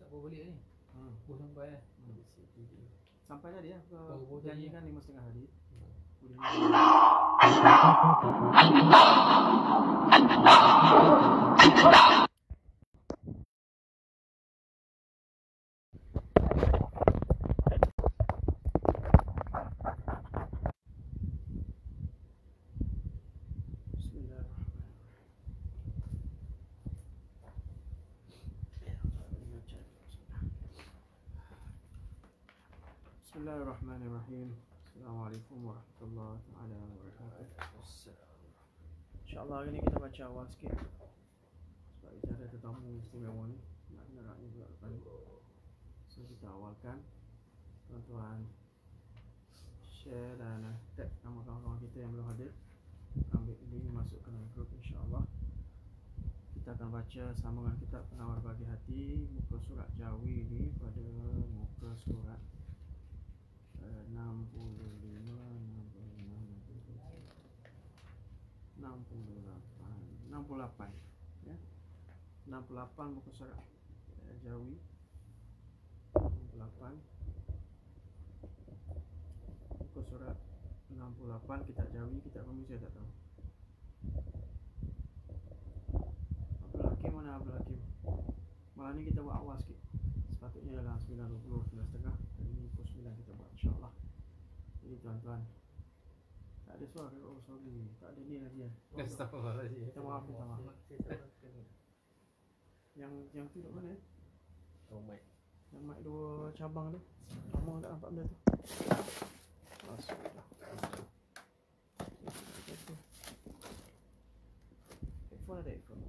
apa balik ni. Sampai Sampai tadi ya, janjikan 5,5 hari. Bismillahirrahmanirrahim. Assalamualaikum warahmatullahi wabarakatuh. InsyaAllah hari ni kita baca awal sikit sebab kita ada tetamu istimewa ni, nak neraknya pula lepas ni. So kita awalkan. Tuan-tuan share dan tag nama kawan-kawan kita yang belum hadir, ambil link masuk ke dalam grup. InsyaAllah kita akan baca sambungan kitab Penawar Bagi Hati, muka surat Jawi ni pada muka surat 68 ya. 68 muka surat Jawi 68 muka surat 68 kitab Jawi, kitab Bumi saya tak tahu. Abdul Hakim mana Abdul Hakim? Malam ni kita buat awal sikit. Sepatutnya dalam 9.20, 9.30. Hari ni pukul 9 kita buat insyaAllah. Jadi tuan-tuan, tak ada suara. Oh sorry, tak ada ni lagi ya. Kita maaf, minta maaf. Yang tu duduk mana? Oh mic. Yang mic dua cabang tu. Lama tak nampak benda tu. Masuklah. Headphone ada headphone.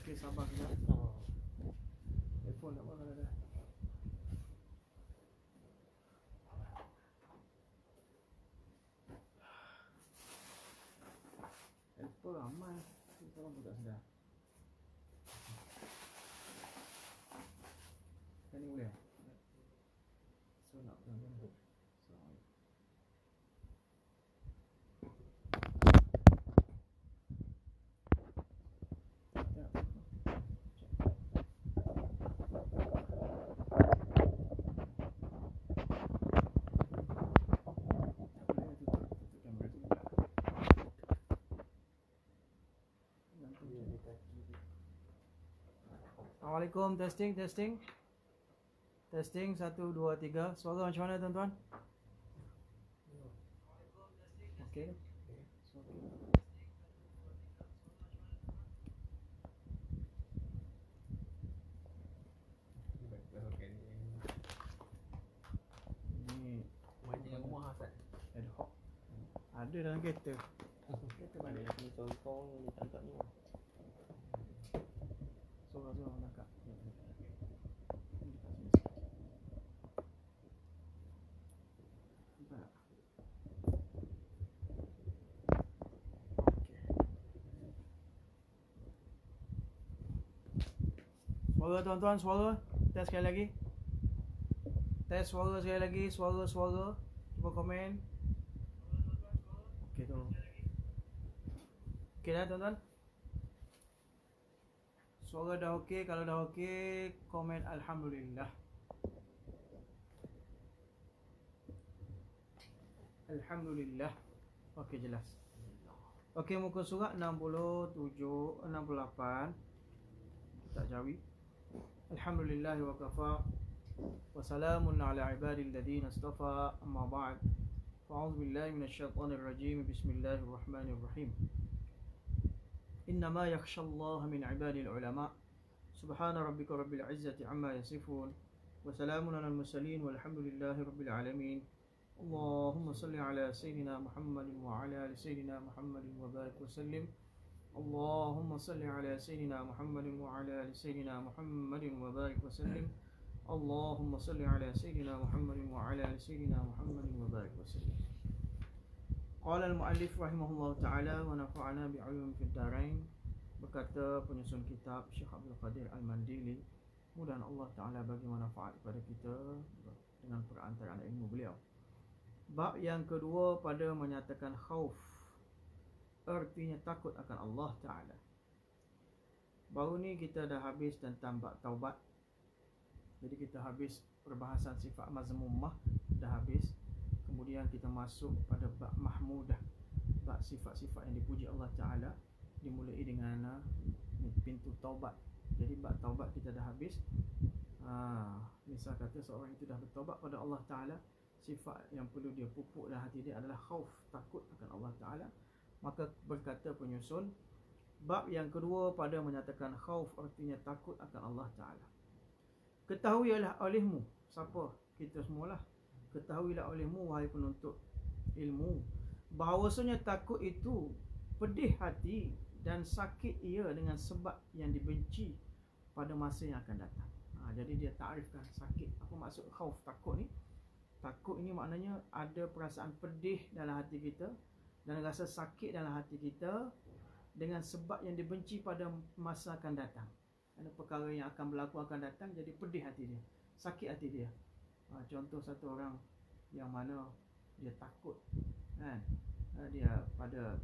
Okay, sabar sekejap. Headphone tak apa kalau dah. Headphone ramai. Kita orang pun tak sedar. Kan ni boleh? So nak pegang. Assalamualaikum, testing 1, 2, 3. Suara macam mana tuan-tuan? Okey. Ini Banyak rumah Ustaz. ad hoc. Ada dalam kereta. Kereta balik. Ni tolong ditangkap ni. Suara-suara menangkap. Suara tuan-tuan, suara. Test sekali lagi. Test suara sekali lagi. Suara. Cuba komen. Okey, tolong. Okey dah tuan-tuan. Suara dah okey. Kalau dah okey, komen Alhamdulillah. Alhamdulillah. Okey, jelas. Okey, muka surat 67, 68. Tak Jawi. Alhamdulillah wa kafa. Wa salamun ala ibadil ladina istafa. Amma ba'd. Fa'udzu billahi minasyaitonir rajim. Bismillahirrahmanirrahim. إنما يخشى الله من عباد العلماء سبحان ربك رب العزة عما يصفون وسلام على المرسلين والحمد لله رب العالمين اللهم صل على سيدنا محمد وعلى آل سيدنا محمد وبارك وسلم اللهم صل على سيدنا محمد وعلى آل سيدنا محمد وبارك وسلم اللهم صل على سيدنا محمد وعلى آل سيدنا محمد وبارك وسلم. Qala al-muallif rahimahullah ta'ala wa nafa'ana bi'ulum fid darain. Berkata penyusun kitab Syekh Abdul Qadir Al-Mandili, mudah Allah Ta'ala bagi manfaat kepada kita dengan perantaraan ilmu beliau. Bab yang kedua pada menyatakan khauf, artinya takut akan Allah Ta'ala. Baru ni kita dah habis tentang bab taubat. Jadi kita habis perbahasan sifat mazmumah, dah habis. Kemudian kita masuk pada bab mahmudah, bab sifat-sifat yang dipuji Allah Ta'ala, dimulai dengan pintu taubat. Jadi bab taubat kita dah habis. Misal kata seorang itu dah bertaubat pada Allah Ta'ala, sifat yang perlu dia pupuk dalam hati dia adalah khauf, takut akan Allah Ta'ala. Maka berkata penyusun, bab yang kedua pada menyatakan khauf artinya takut akan Allah Ta'ala. Ketahuilah olehmu, siapa? Kita semualah. Ketahuilah olehmu wahai penuntut ilmu, bahawasanya takut itu pedih hati dan sakit ia dengan sebab yang dibenci pada masa yang akan datang. Jadi dia ta'rifkan sakit. Apa maksud khauf, takut ni? Takut ini maknanya ada perasaan pedih dalam hati kita dan rasa sakit dalam hati kita dengan sebab yang dibenci pada masa akan datang. Ada perkara yang akan berlaku akan datang, jadi pedih hati dia, sakit hati dia. Contoh satu orang yang mana dia takut, kan? Dia pada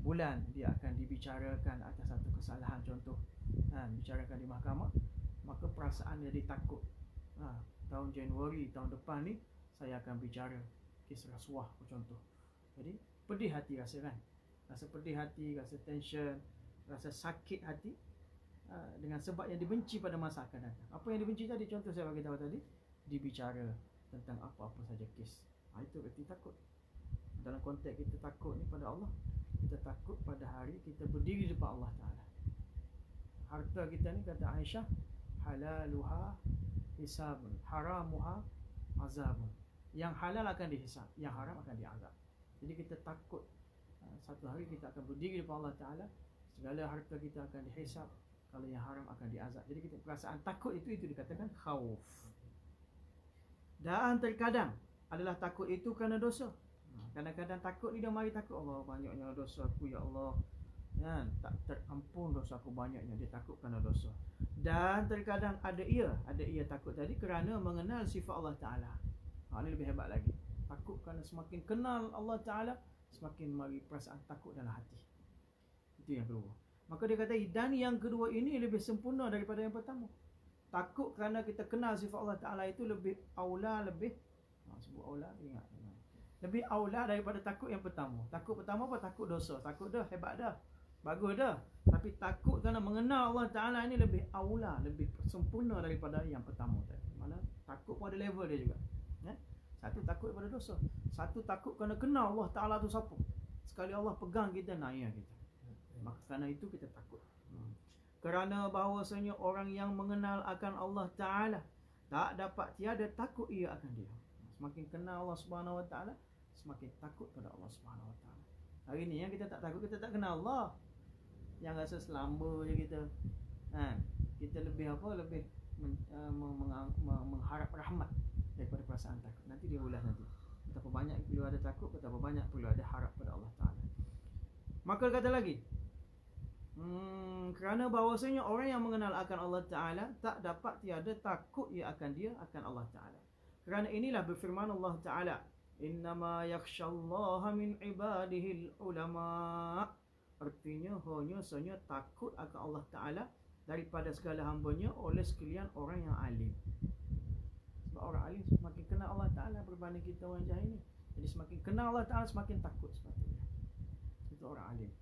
bulan dia akan dibicarakan atas satu kesalahan, contoh, bicarakan di mahkamah, maka perasaan dia takut. Tahun Januari tahun depan ni saya akan bicara kes rasuah, contoh. Jadi pedih hati rasa, kan? Rasa pedih hati, rasa tension, rasa sakit hati dengan sebab yang dibenci pada masa akan datang. Apa yang dibenci tadi, contoh saya bagi tahu tadi, dibicara tentang apa-apa saja kes. Itu berarti takut. Dalam konteks kita takut ni pada Allah, kita takut pada hari kita berdiri di depan Allah Ta'ala. Harta kita ni, kata Aisyah, halaluha hisabun, haramuha azabun. Yang halal akan dihisab, yang haram akan diazab. Jadi kita takut satu hari kita akan berdiri di depan Allah Ta'ala, segala harta kita akan dihisab, kalau yang haram akan diazab. Jadi kita perasaan takut itu dikatakan khauf. Dan terkadang adalah takut itu kerana dosa. Kadang-kadang takut ni dia mari takut, Allah banyaknya dosa aku, ya Allah, tak terampun dosa aku banyaknya. Dia takut kerana dosa. Dan terkadang ada ia takut tadi kerana mengenal sifat Allah Ta'ala. Ini lebih hebat lagi. Takut kerana semakin kenal Allah Ta'ala, semakin mari perasaan takut dalam hati. Itu yang kedua. Maka dia kata, dan yang kedua ini lebih sempurna daripada yang pertama. Takut kerana kita kenal sifat Allah Ta'ala itu lebih aula, sebut aula, ingat, lebih aula daripada takut yang pertama. Takut pertama apa? Takut dosa. Takut dah, hebat dah, bagus dah. Tapi takut kerana mengenal Allah Ta'ala ini lebih aula, lebih sempurna daripada yang pertama tadi. Mana takut pada level dia juga. Satu takut daripada dosa, satu takut kerana kenal Allah Ta'ala tu siapa. Sekali Allah pegang kita, naik kita. Maka kerana itu kita takut. Kerana bahawasanya orang yang mengenal akan Allah Ta'ala tak dapat tiada takut ia akan dia. Semakin kenal Allah Subhanahu Wa Ta'ala, semakin takut pada Allah Subhanahu Wa Ta'ala. Hari ni yang kita tak takut, kita tak kenal Allah. Yang rasa selamba je kita. Kita lebih apa? Lebih mengharap rahmat daripada perasaan takut. Nanti dia ulas nanti. Betapa banyak perlu ada takut, betapa banyak perlu ada harap pada Allah Ta'ala. Maka kata lagi, kerana bahawasanya orang yang mengenal akan Allah Ta'ala tak dapat tiada takut ia akan dia, akan Allah Ta'ala. Kerana inilah berfirman Allah Ta'ala, innama yakhshallaha min ibadihil ulama. Artinya hanya sahaja takut akan Allah Ta'ala daripada segala hambanya oleh sekalian orang yang alim. Sebab orang alim semakin kenal Allah Ta'ala berbanding kita orang jahil ni. Jadi semakin kenal Allah Ta'ala, semakin takut sepatutnya. Itu orang alim.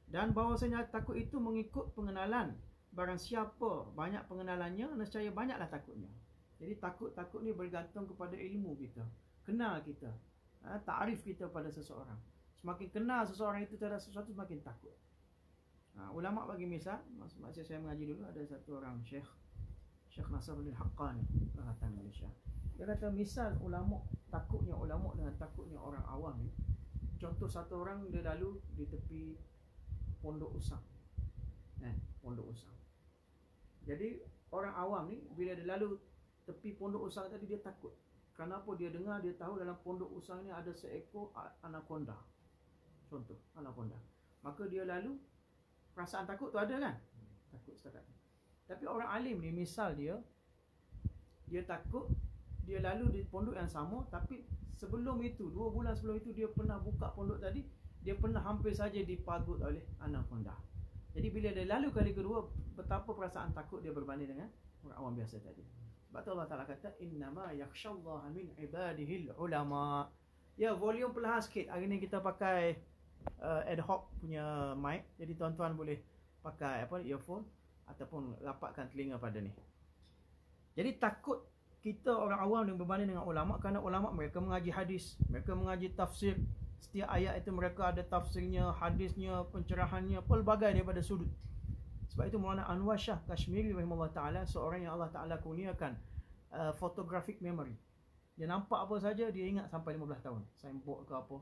Dan bahawasanya takut itu mengikut pengenalan. Barang siapa banyak pengenalannya, nescaya banyaklah takutnya. Jadi takut-takut ni bergantung kepada ilmu kita, kenal kita, ta'rif kita pada seseorang. Semakin kenal seseorang itu terhadap sesuatu, semakin takut. Ulama bagi misal, masa saya mengaji dulu, ada satu orang Syekh Nasruddin Haqqani datang Malaysia. Dia kata misal ulama, takutnya ulama dengan takutnya orang awam ni. Contoh satu orang dia lalu di tepi pondok usang. Pondok usang. Jadi orang awam ni bila dia lalu tepi pondok usang tadi, dia takut. Kenapa? Dia dengar, dia tahu dalam pondok usang ni ada seekor anaconda. Contoh, anaconda. Maka dia lalu, perasaan takut tu ada, kan? Takut setakat. Tapi orang alim ni, misal dia takut, dia lalu di pondok yang sama, tapi sebelum itu, 2 bulan sebelum itu dia pernah buka pondok tadi, dia pernah hampir saja dipagut oleh anaconda. Jadi bila dia lalu kali kedua, betapa perasaan takut dia berbanding dengan orang awam biasa tadi. Sebab tu Allah Ta'ala kata, innama yakhshallaha min ibadihil ulama. Ya, volume perlahan sikit. Hari ni kita pakai ad hoc punya mic. Jadi tuan-tuan boleh pakai earphone ataupun rapatkan telinga pada ni. Jadi takut kita orang awam yang berbanding dengan ulama, kerana ulama mereka mengaji hadis, mereka mengaji tafsir. Setiap ayat itu mereka ada tafsirnya, hadisnya, pencerahannya, pelbagai daripada sudut. Sebab itu Maulana Anwar Shah Kashmiri rahimahullah ta'ala, seorang yang Allah Ta'ala kurniakan photographic memory. Dia nampak apa saja, dia ingat sampai 15 tahun. Signboard ke apa.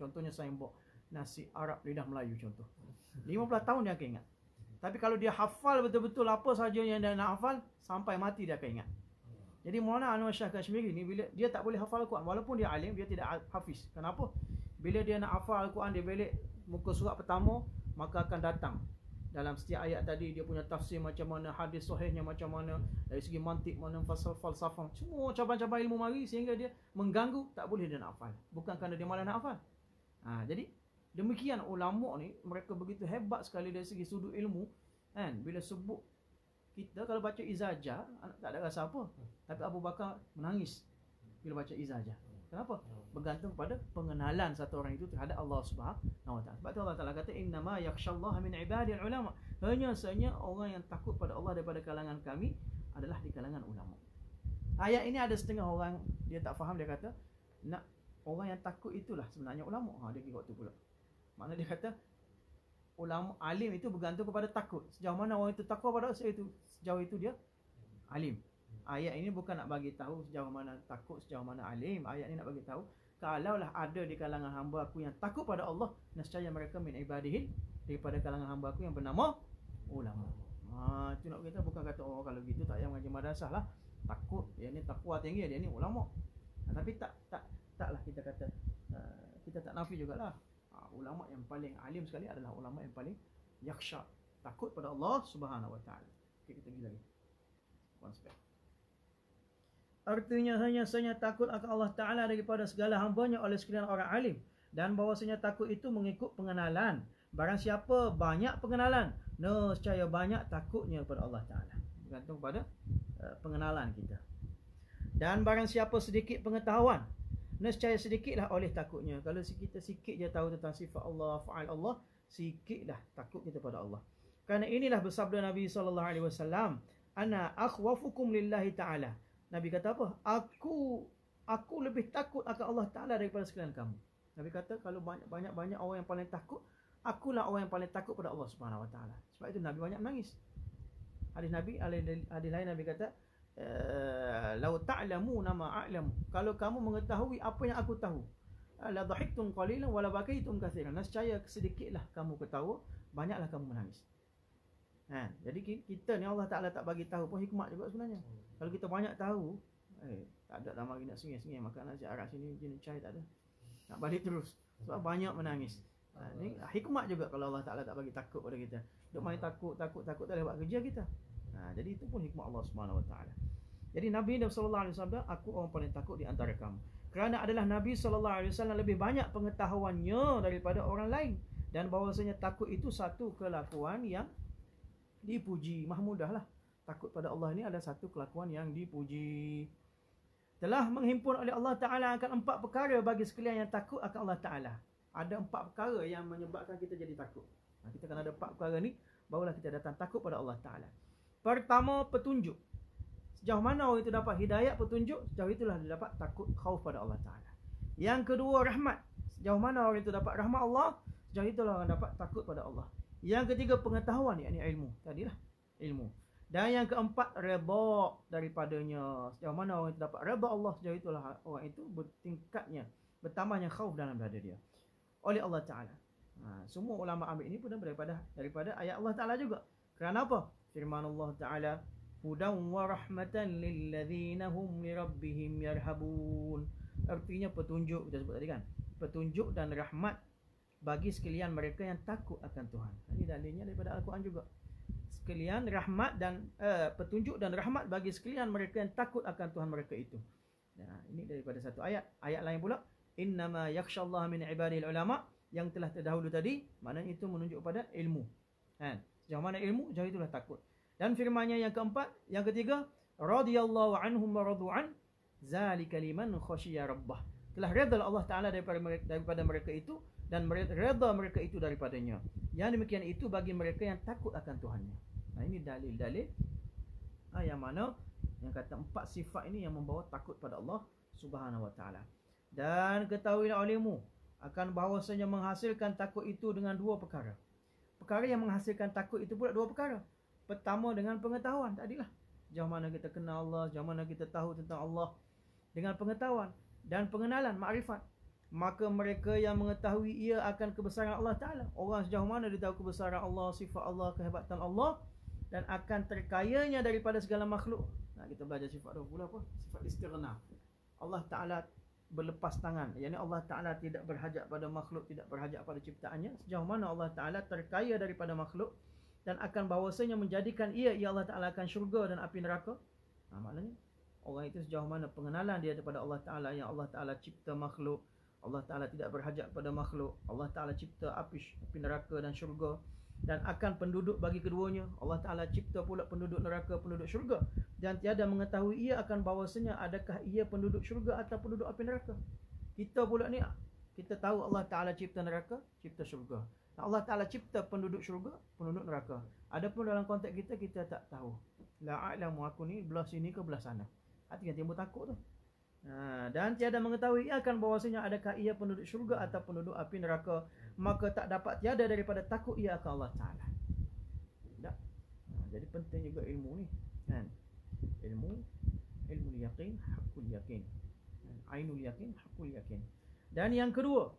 Contohnya signboard nasi Arab lidah Melayu contoh. 15 tahun dia akan ingat. Tapi kalau dia hafal betul-betul apa saja yang dia nak hafal, sampai mati dia akan ingat. Jadi Maulana Anwar Shah Kashmiri ni, bila dia tak boleh hafal Al-Quran, walaupun dia alim, dia tidak hafiz. Kenapa? Bila dia nak hafal Al-Quran, dia balik muka surat pertama, maka akan datang dalam setiap ayat tadi dia punya tafsir macam mana, hadis sahihnya macam mana, dari segi mantik, mana falsafah, semua cabang-cabang ilmu mari, sehingga dia mengganggu, tak boleh dia nak hafal. Bukan kerana dia malas nak hafal. Jadi demikian ulama ni, mereka begitu hebat sekali dari segi sudut ilmu, kan? Bila sebut, kita kalau baca Izajah tak ada rasa apa. Tapi Abu Bakar menangis bila baca Izajah. Kenapa? Bergantung pada pengenalan satu orang itu terhadap Allah Subhanahu Wa Taala. Sebab tu Allah Taala kata, innama yakhshallaha min ibadil ulama. Hanya sahaja orang yang takut pada Allah daripada kalangan kami adalah di kalangan ulama. Ayat ini ada setengah orang dia tak faham, dia kata nak orang yang takut itulah sebenarnya ulama. Dia kira waktu pula. Maknanya dia kata ulama alim itu bergantung kepada takut. Sejauh mana orang itu takut pada sejauh itu dia alim. Ayat ini bukan nak bagi tahu sejauh mana takut, sejauh mana alim. Ayat ini nak bagi tahu, kalaulah ada di kalangan hamba aku yang takut pada Allah, nescaya mereka min ibadihin, daripada kalangan hamba aku yang bernama ulama. Itu nak kita bukan kata kalau gitu tak payah mengaji madrasah lah. Takut, dia ni takwa tinggi, dia ni ulama. Tapi taklah kita kata kita tak nafi jugalah. Ulama yang paling alim sekali adalah ulama yang paling yakhsha, takut pada Allah Subhanahu Wa Taala. Okay, kita pergi lagi. One step. Artinya hanya takut akan Allah Ta'ala daripada segala hambanya oleh sekalian orang alim. Dan bahawasanya takut itu mengikut pengenalan. Barang siapa banyak pengenalan, nescaya banyak takutnya kepada Allah Ta'ala. Bergantung pada pengenalan kita. Dan barang siapa sedikit pengetahuan, nescaya sedikitlah oleh takutnya. Kalau kita sikit je tahu tentang sifat Allah, fa'al Allah, sikitlah takut kita pada Allah. Kerana inilah bersabda Nabi SAW, ana akhwafukum lillahi ta'ala. Nabi kata apa? Aku lebih takut akan Allah Ta'ala daripada sekalian kamu. Nabi kata kalau banyak orang yang paling takut, akulah orang yang paling takut pada Allah Subhanahu Wa Ta'ala. Sebab itu Nabi banyak menangis. Hadis lain Nabi kata, lau ta'lamuna ma a'lamu. Kalau kamu mengetahui apa yang aku tahu, la dhahiktum qalilan wa la bakaitum katsiran. Nescaya sedikitlah kamu ketawa, banyaklah kamu menangis. Jadi kita ni Allah Ta'ala tak bagi tahu pun hikmat juga sebenarnya. Kalau kita banyak tahu, tak ada lama lagi nak sengih-sengih makan nasi Arab sini, jenis cai tak ada. Nak balik terus. Sebab banyak menangis. Ni hikmat juga kalau Allah Ta'ala tak bagi takut pada kita. Duk main takut tak boleh buat kerja kita. Jadi itu pun hikmat Allah Subhanahu Wa Ta'ala. Jadi Nabi SAW, aku orang paling takut di antara kamu. Kerana adalah Nabi SAW lebih banyak pengetahuannya daripada orang lain. Dan bahawasanya takut itu satu kelakuan yang dipuji. Mahmudah lah. Takut pada Allah ini adalah satu kelakuan yang dipuji. Telah menghimpun oleh Allah Ta'ala akan 4 perkara bagi sekalian yang takut akan Allah Ta'ala. Ada 4 perkara yang menyebabkan kita jadi takut. Kita kena ada 4 perkara ni, barulah kita datang takut pada Allah Ta'ala. Pertama, petunjuk. Sejauh mana orang itu dapat hidayat petunjuk, sejauh itulah dia dapat takut khauf pada Allah Ta'ala. Yang kedua, rahmat. Sejauh mana orang itu dapat rahmat Allah, sejauh itulah orang dapat takut pada Allah. Yang ketiga, pengetahuan, yakni ilmu. Tadilah ilmu. Dan yang keempat, redha daripadanya. Sejauh mana orang itu dapat redha Allah, sejauh itulah orang itu bertingkatnya, bertambahnya khauf dalam dada dia oleh Allah Ta'ala. Semua ulama ambil ini pun daripada ayat Allah Ta'ala juga. Kerana apa? Firman Allah Ta'ala, hudan wa rahmatan lilladzina hum li rabbihim yarhabun. Artinya petunjuk, kita sebut tadi kan, petunjuk dan rahmat bagi sekalian mereka yang takut akan Tuhan. Ini dalilnya daripada Al-Quran juga. Sekalian rahmat dan petunjuk dan rahmat bagi sekalian mereka yang takut akan Tuhan mereka itu. Ini daripada satu ayat. Ayat lain pula, innama yakhshallaha min ibadil ulama. yang telah terdahulu tadi, maknanya itu menunjuk pada ilmu. Kan? Sejauh mana ilmu, jauh itulah takut. Dan firman-Nya yang keempat, yang ketiga, radhiyallahu anhum wa radu'an, zalika liman khasyiya rabbah. Telah redha Allah Taala daripada mereka itu, dan redha mereka itu daripadanya. Yang demikian itu bagi mereka yang takut akan Tuhannya. Nah, ini dalil-dalil yang mana yang kata 4 sifat ini yang membawa takut pada Allah Subhanahu wa taala. Dan ketahuilah olehmu akan bahawasanya menghasilkan takut itu dengan 2 perkara. Perkara yang menghasilkan takut itu pula 2 perkara. Pertama dengan pengetahuan, tadilah. Sejauh mana kita kenal Allah, sejauh mana kita tahu tentang Allah. Dengan pengetahuan dan pengenalan, makrifat. Maka mereka yang mengetahui ia akan kebesaran Allah Ta'ala. Orang sejauh mana dia tahu kebesaran Allah, sifat Allah, kehebatan Allah. Dan akan terkayanya daripada segala makhluk. Nah, kita belajar sifat 20 apa? Sifat istighna. Allah Ta'ala berlepas tangan. Yani Allah Ta'ala tidak berhajat pada makhluk, tidak berhajat pada ciptaannya. Sejauh mana Allah Ta'ala terkaya daripada makhluk. Dan akan bahawasanya menjadikan ia Allah Ta'ala akan syurga dan api neraka. Nah, maknanya orang itu sejauh mana pengenalan dia kepada Allah Ta'ala, yang Allah Ta'ala cipta makhluk, Allah Ta'ala tidak berhajat pada makhluk, Allah Ta'ala cipta api neraka dan syurga, dan akan penduduk bagi keduanya. Allah Ta'ala cipta pula penduduk neraka, penduduk syurga, dan tiada mengetahui ia akan bahawasanya adakah ia penduduk syurga atau penduduk api neraka. Kita pula ni, kita tahu Allah Ta'ala cipta neraka, cipta syurga. Allah Ta'ala cipta penduduk syurga, penduduk neraka. Adapun dalam konteks kita, kita tak tahu. La a'lamu, aku ni belah sini ke belah sana. Artinya timbul takut tu. Dan tiada mengetahui ia akan bahawasanya adakah ia penduduk syurga atau penduduk api neraka. Maka tak dapat tiada daripada takut ia akan Allah Ta'ala. Tak? Jadi penting juga ilmu ni. Kan? Ilmu yakin, hakul yakin. Ainul yakin, hakul yakin. Dan yang kedua,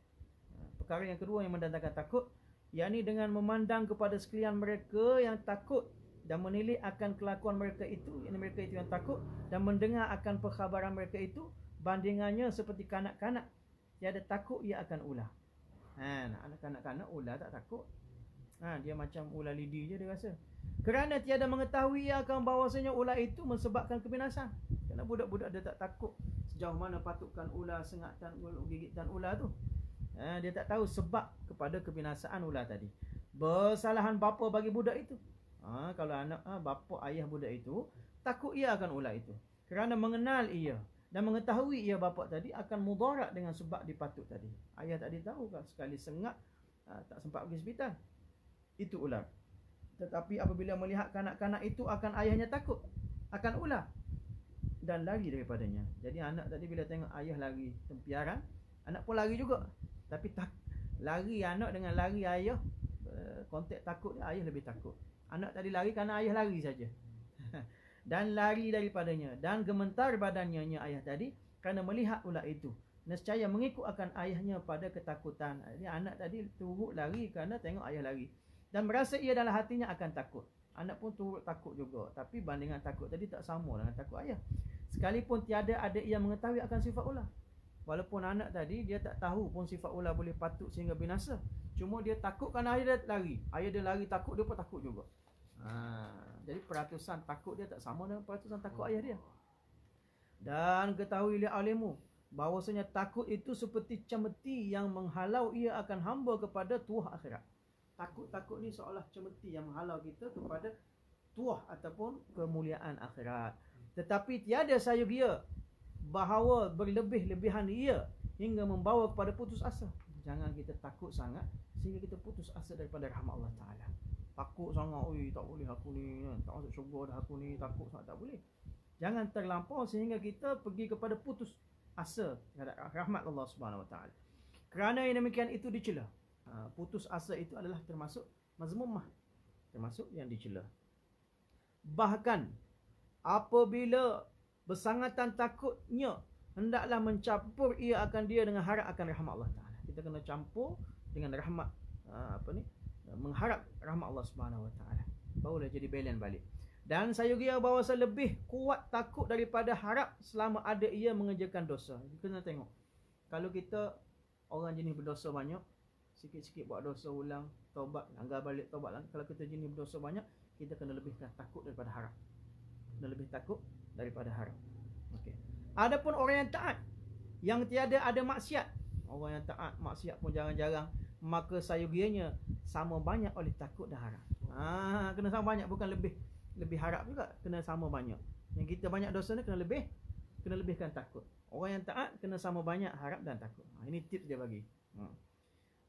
perkara yang kedua yang mendatangkan takut, yakni dengan memandang kepada sekalian mereka yang takut dan menilik akan kelakuan mereka itu, yang mereka itu yang takut, dan mendengar akan perkhabaran mereka itu, bandingannya seperti kanak-kanak tiada takut ia akan ular. Anak kanak-kanak ular tak takut. Dia macam ular lidi je dia rasa. Kerana tiada mengetahui ia akan bahawasanya ular itu mensebabkan kebinasan. Kerana budak-budak dia tak takut sejauh mana patukan ular, sengatan, gigitan ular tu. Dia tak tahu sebab kepada kebinasaan ular tadi. Bersalahan bapa bagi budak itu. Kalau anak bapa ayah budak itu takut ia akan ular itu, kerana mengenal ia dan mengetahui ia bapa tadi akan mudarat dengan sebab dipatut tadi. Ayah tadi tahu kan, sekali sengat tak sempat pergi hospital, itu ular. Tetapi apabila melihat kanak-kanak itu akan ayahnya takut akan ular dan lari daripadanya. Jadi anak tadi bila tengok ayah lari tempiaran, anak pun lari juga. Tapi lari anak dengan lari ayah, konteks takut ayah lebih takut. Anak tadi lari kerana ayah lari saja. Dan lari daripadanya. Dan gementar badannya ayah tadi kerana melihat ular itu. Nescaya mengikut akan ayahnya pada ketakutan. Jadi anak tadi turut lari kerana tengok ayah lari. Dan merasa ia dalam hatinya akan takut. Anak pun turut takut juga. Tapi bandingan takut tadi tak sama dengan takut ayah. Sekalipun tiada ada yang mengetahui akan sifat ular. Walaupun anak tadi dia tak tahu pun sifat ular boleh patut sehingga binasa. Cuma dia takut kerana ayah dia lari. Ayah dia lari takut, dia pun takut juga. Jadi peratusan takut dia tak sama dengan peratusan takut ayah dia. Dan ketahuilah olehmu bahawasanya takut itu seperti cemeti yang menghalau ia akan hamba kepada tuah akhirat. Takut-takut ni seolah cemeti yang menghalau kita kepada tuah ataupun kemuliaan akhirat. Tetapi tiada sayup ia bahawa berlebih-lebihan ia hingga membawa kepada putus asa. Jangan kita takut sangat sehingga kita putus asa daripada rahmat Allah Ta'ala. Takut sangat, tak boleh aku ni, tak masuk syurga dah aku ni, takut sangat, tak boleh. Jangan terlampau sehingga kita pergi kepada putus asa terhadap rahmat Allah Subhanahu Wa Ta'ala. Kerana yang demikian itu dicela. Putus asa itu adalah termasuk mazmumah, termasuk yang dicela. Bahkan apabila bersangatan takutnya, hendaklah mencampur ia akan dia dengan harap akan rahmat Allah Ta'ala. Kita kena campur dengan rahmat, mengharap rahmat Allah Subhanahu Wa Ta'ala. Barulah jadi balance balik. Dan saya kira bahawa lebih kuat takut daripada harap selama ada ia mengerjakan dosa. Kita kena tengok. Kalau kita orang jenis berdosa banyak, sikit-sikit buat dosa ulang, taubat, langgar balik taubat. Kalau kita jenis berdosa banyak, kita kena lebih takut daripada harap. Kena lebih takut daripada harap. Okey. Adapun orang yang taat, yang tiada ada maksiat, orang yang taat maksiat pun jarang-jarang, maka sayogianya sama banyak oleh takut dan harap. Kena sama banyak, bukan lebih harap juga, kena sama banyak. Yang kita banyak dosa ni kena lebihkan takut. Orang yang taat kena sama banyak harap dan takut. Ini tips dia bagi.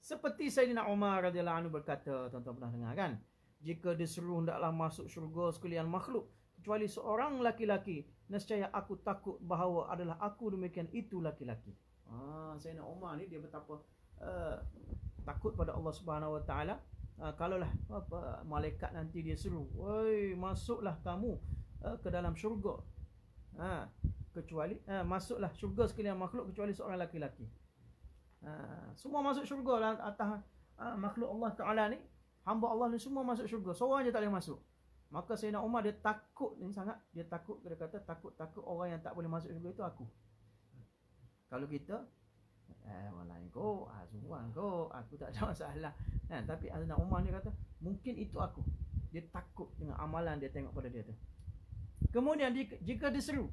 Seperti Sayyidina Umar radhiyallahu anhu berkata, tuan-tuan pernah dengar kan? Jika disuruh hendaklah masuk syurga sekalian makhluk kecuali seorang laki-laki, nescaya aku takut bahawa adalah aku demikian itu laki-laki. Sayyidina Umar ni dia betapa takut pada Allah Subhanahu Wa Taala. Kalaulah malaikat nanti dia suruh, "Woi, masuklah kamu ke dalam syurga." Kecuali masuklah syurga sekalian makhluk kecuali seorang laki-laki. Semua masuk syurga lah atas makhluk Allah Taala ni. Hamba Allah ni semua masuk syurga, seorang je tak boleh masuk. Maka Sayyidina Umar dia takut ni sangat. Dia takut, dia kata takut orang yang tak boleh masuk syurga itu aku. Kalau kita orang lain kau, suruhan kau, aku tak ada masalah. Tapi Sayyidina Umar ni kata mungkin itu aku. Dia takut dengan amalan dia tengok pada dia tu. Kemudian jika diseru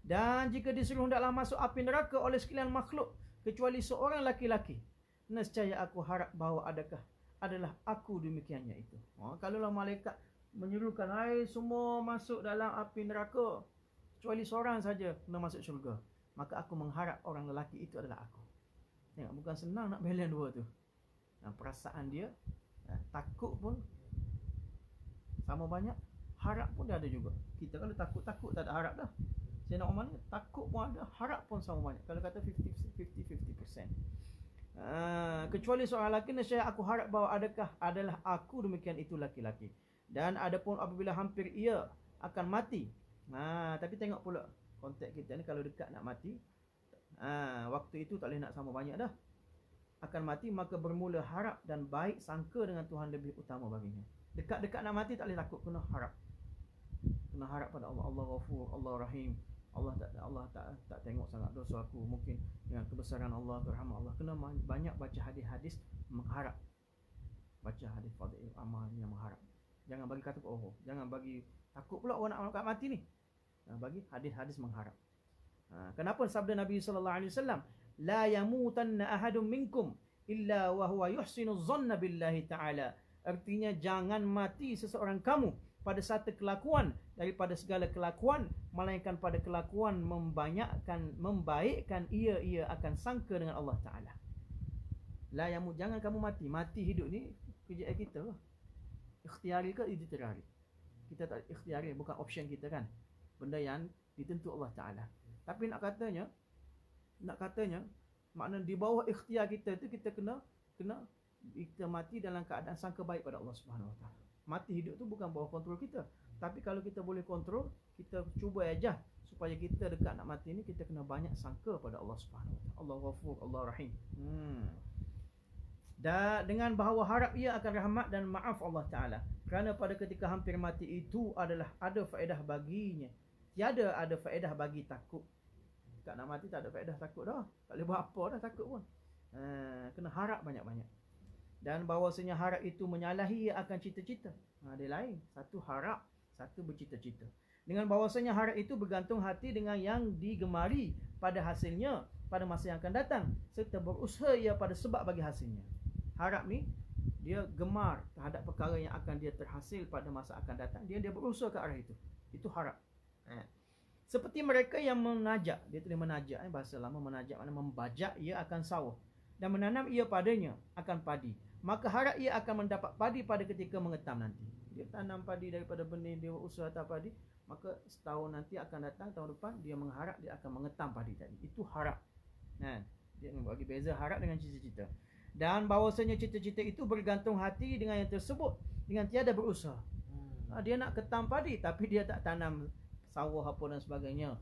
dan jika disuruh hendaklah masuk api neraka oleh sekalian makhluk kecuali seorang laki-laki, nescaya aku harap bahawa adalah aku demikiannya itu. Kalaulah malaikat menyuruhkan, hai semua masuk dalam api neraka kecuali seorang saja kena masuk syurga, maka aku mengharap orang lelaki itu adalah aku. Tengok, bukan senang nak balance dua tu. Perasaan dia takut pun sama banyak, harap pun dia ada juga. Kita kalau takut tak ada harap dah. Sayyidina Umar ni takut pun ada, harap pun sama banyak. Kalau kata 50-50%. Kecuali seorang lelaki, nescaya aku harap bahawa adalah aku demikian itu laki-laki. Dan adapun apabila hampir ia akan mati. Tapi tengok pula konteks kita ni, kalau dekat nak mati, waktu itu tak boleh nak sama banyak dah. Akan mati, maka bermula harap dan baik sangka dengan Tuhan lebih utama baginya. Dekat-dekat nak mati tak boleh takut, kena harap. Kena harap pada Allah. Allah Ghafur, Allah Rahim. Allah tak tengok sangat dosa aku, mungkin dengan kebesaran Allah, kerahmat Allah. Kena banyak baca hadis-hadis mengharap. Baca hadis fadhil amal yang mengharap. Jangan bagi kata jangan bagi takut pula orang nak mati ni. Bagi hadis-hadis mengharap. Kenapa sabda Nabi sallallahu alaihi wasallam, la yamutanna ahadun minkum illa wa huwa yuhsinu dhanna billahi ta'ala. Artinya jangan mati seseorang kamu pada satu kelakuan daripada segala kelakuan, melainkan pada kelakuan membaikkan ia akan sangka dengan Allah Ta'ala. La yamut, jangan kamu mati hidup ni kerja kita lah. Ikhtiari ke ikhtiari? Kita tak ikhtiari, bukan option kita kan. Benda yang ditentu Allah Ta'ala. Tapi nak katanya makna di bawah ikhtiar kita tu kita kena kita mati dalam keadaan sangka baik pada Allah Subhanahu Wa Ta'ala. Mati hidup tu bukan bawah kontrol kita. Tapi kalau kita boleh kontrol, kita cuba aja supaya kita dekat nak mati ni kita kena banyak sangka pada Allah Subhanahu Wa Ta'ala. Allah Ghafur, Allah Rahim. Dan dengan bahawa harap ia akan rahmat dan maaf Allah Ta'ala. Kerana pada ketika hampir mati itu ada faedah baginya. Tiada ada faedah bagi takut. Dekat nak mati tak ada faedah takut dah. Tak boleh buat apa dah takut pun. Kena harap banyak-banyak. Dan bahawasanya harap itu menyalahi ia akan cita-cita. Dia lain. Satu harap, satu bercita-cita. Dengan bahawasanya harap itu bergantung hati dengan yang digemari pada hasilnya pada masa yang akan datang, serta berusaha ia pada sebab bagi hasilnya. Harap ni dia gemar terhadap perkara yang akan dia terhasil pada masa akan datang, dia berusaha ke arah itu. Itu harap. Seperti mereka yang menajak, dia tulis menajak, bahasa lama menajak makna membajak ia akan sawah dan menanam ia padanya akan padi. Maka harap ia akan mendapat padi pada ketika mengetam nanti. Dia tanam padi daripada benih, dia usaha tak padi, maka setahun nanti akan datang, tahun depan dia mengharap dia akan mengetam padi tadi. Itu harap. Dia bagi beza harap dengan cita-cita. Dan bahawasanya cita-cita itu bergantung hati dengan yang tersebut, dengan tiada berusaha. Dia nak ketam padi tapi dia tak tanam sawah apa dan sebagainya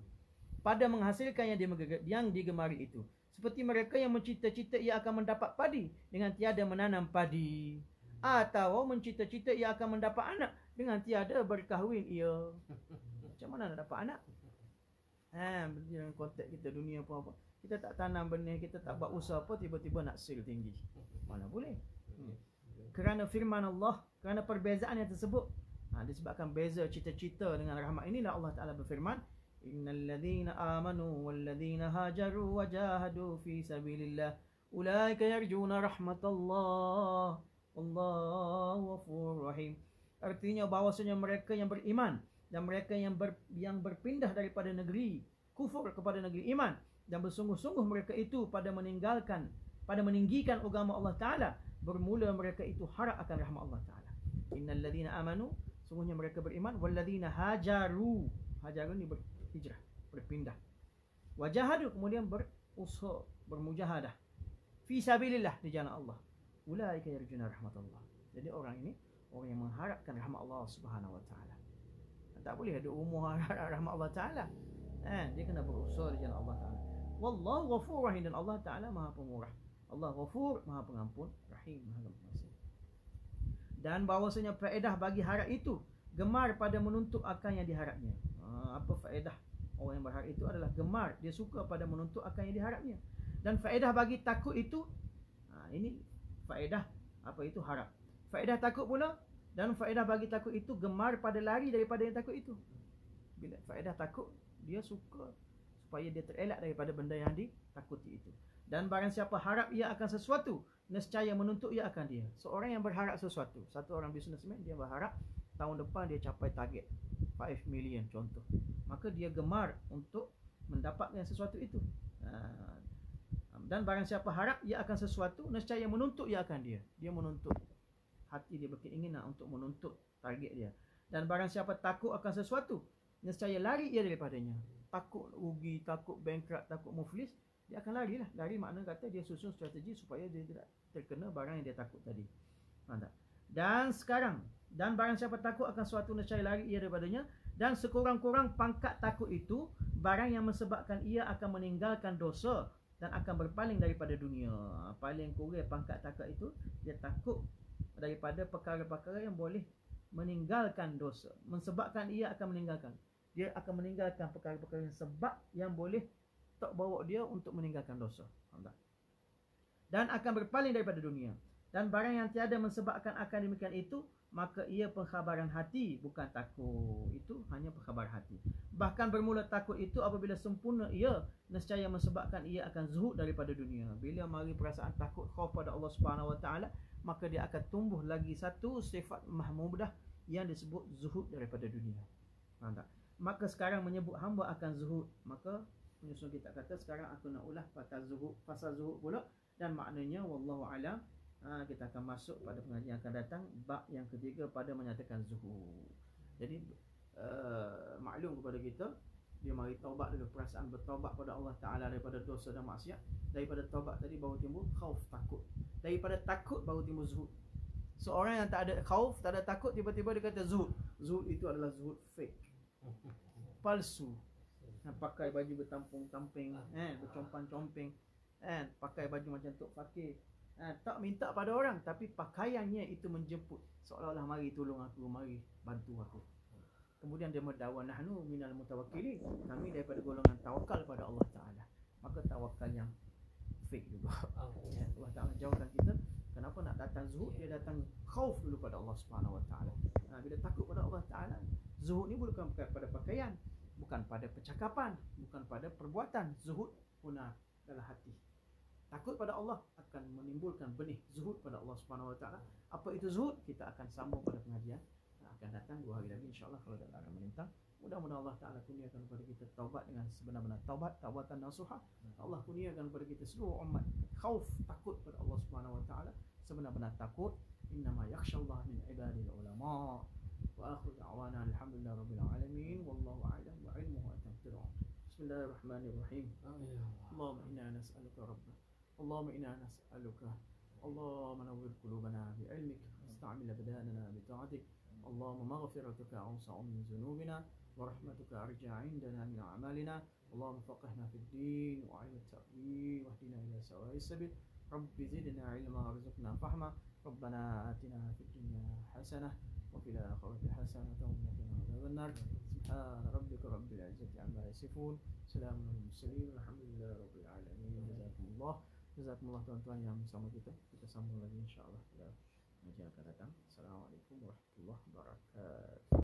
pada menghasilkan yang digemari itu. Seperti mereka yang mencita-cita ia akan mendapat padi dengan tiada menanam padi, atau mencita-cita ia akan mendapat anak dengan tiada berkahwin ia. Macam mana nak dapat anak? Dalam konteks kita dunia apa-apa, kita tak tanam benih, kita tak buat usaha apa, tiba-tiba nak sale tinggi. Mana boleh? Kerana firman Allah, kerana perbezaan yang tersebut, disebabkan beza cita-cita dengan rahmat inilah Allah Ta'ala berfirman, innal ladzina amanu wal ladzina hajaru wa jahadu fi sabilillah Ulaika yarjuna rahmatallah. Allahu ghafurur rahim. Artinya bahwasanya mereka yang beriman dan mereka yang berpindah daripada negeri kufur kepada negeri iman dan bersungguh-sungguh mereka itu pada meninggikan agama Allah Ta'ala, bermula mereka itu harap akan rahmat Allah Ta'ala. Innal ladhina amanu, sungguhnya mereka beriman, walladzina hajaru ni berhijrah, berpindah, wajahadu, kemudian berusaha, bermujahadah fi sabilillah, di jalan Allah, ulaika yarjuna rahmatullah. Jadi orang ini orang yang mengharapkan rahmat Allah Subhanahu wa taala. Tak boleh ada umur harap rahmat Allah Taala. Dia kena berusaha di jalan Allah Taala. Wallahu ghafurur rahim, dan Allah Taala Maha Pemurah. Allah Ghafur, Maha Pengampun, Rahim, Maha Pengasih. Dan bahawasanya faedah bagi harap itu gemar pada menuntut akan yang diharapnya. Apa faedah orang yang berharap itu adalah gemar, dia suka pada menuntut akan yang diharapnya. Dan faedah bagi takut itu, ini faedah apa itu harap. Faedah takut pula, dan faedah bagi takut itu gemar pada lari daripada yang takut itu. Bila faedah takut, dia suka supaya dia terelak daripada benda yang ditakuti itu. Dan barang siapa harap ia akan sesuatu, nescaya menuntut ia akan dia. Seorang yang berharap sesuatu, satu orang businessman, dia berharap tahun depan dia capai target 5 million contoh, maka dia gemar untuk mendapatkan sesuatu itu. Dan barang siapa harap ia akan sesuatu, nescaya menuntut ia akan dia. Dia menuntut, hati dia berkeinginan untuk menuntut target dia. Dan barang siapa takut akan sesuatu, nescaya lari ia daripadanya. Takut rugi, takut bankrupt, takut muflis, dia akan lari lah. Lari makna kata dia susun strategi supaya dia tidak terkena barang yang dia takut tadi. Faham tak? Dan barang siapa takut akan sesuatu, nescaya lari ia daripadanya. Dan sekurang-kurang pangkat takut itu barang yang menyebabkan ia akan meninggalkan dosa dan akan berpaling daripada dunia. Paling kurang pangkat takut itu, dia takut daripada perkara-perkara yang boleh meninggalkan dosa, menyebabkan ia akan meninggalkan. Dia akan meninggalkan perkara-perkara yang sebab yang boleh tak bawa dia untuk meninggalkan dosa. Faham tak? Dan akan berpaling daripada dunia. Dan barang yang tiada menyebabkan akan demikian itu, maka ia pengkhabaran hati, bukan takut. Itu hanya pengkhabaran hati. Bahkan bermula takut itu apabila sempurna ia, nescaya menyebabkan ia akan zuhud daripada dunia. Bila mari perasaan takut, khauf pada Allah Subhanahu Wa Taala, maka dia akan tumbuh lagi satu sifat mahmudah yang disebut zuhud daripada dunia. Faham tak? Maka sekarang menyebut hamba akan zuhud, maka penyusun kita kata sekarang aku nak ulah pasal zuhud pula, dan maknanya wallahu alam. Kita akan masuk pada pengajian yang akan datang bab yang ketiga pada menyatakan zuhud. Jadi maklum kepada kita, dia mari taubat dulu, perasaan bertaubat pada Allah Taala daripada dosa dan maksiat. Daripada taubat tadi baru timbul khauf, takut. Daripada takut baru timbul zuhud. Seorang yang tak ada khauf, tak ada takut, tiba-tiba dia kata zuhud. Zuhud itu adalah zuhud fake, palsu. Pakai baju bertampung-tamping, bercompang-comping, pakai baju macam Tok Fakir, tak minta pada orang, tapi pakaiannya itu menjemput, seolah-olah mari tolong aku, mari bantu aku. Kemudian dia mendakwa nahnu minal mutawakkilin, kami daripada golongan tawakal pada Allah Taala. Maka tawakal yang fake juga. Allah Taala jauhkan kita. Kenapa nak datang zuhud? Dia datang khauf dulu pada Allah Subhanahu Wa Taala. Bila takut pada Allah Taala, zuhud ni bukan pada pakaian, bukan pada percakapan, bukan pada perbuatan. Zuhud punah dalam hati. Takut pada Allah akan menimbulkan benih zuhud pada Allah Subhanahu Wa Taala. Apa itu zuhud? Kita akan sambung pada pengajian akan datang 2 hari lagi insya-Allah kalau tak akan melintang. Mudah-mudahan Allah Taala kurniakan kepada kita taubat dengan sebenar-benar taubat, taubatan nasuha. Allah kurniakan kepada kita seluruh umat khauf, takut pada Allah Subhanahu Wa Taala, sebenar-benar takut. Innama yakhshallah min ibadil ulama. Wa akhiru da'wana alhamdulillahi rabbil alamin wallahu a'lam wa ilmuhu at-tafsir. Bismillahirrahmanirrahim. Allahumma inna nas'aluka rabbana. Allahumma inna nas'aluka. Allahumma nawwir qulubana bi'ilmik, ista'mil abdanana bi ta'atik. اللهم مغفرتك أوسع من ذنوبنا ورحمتك أرجى عندنا من أعمالنا. اللهم فقهنا في الدين وعلم التأويل واهدنا إلى سواء السبيل. رب زدنا علما وارزقنا فهما. ربنا آتنا في الدنيا حسنة وفي الآخرة حسنة وقنا عذاب النار. سبحان ربك رب العزة عما يصفون. سلام على المرسلين والحمد لله رب العالمين. جزاكم الله tuan-tuan yang bersama kita. Kita sambung lagi insya-Allah pada pengajian akan datang. Assalamualaikum warahmatullahi wabarakatuh.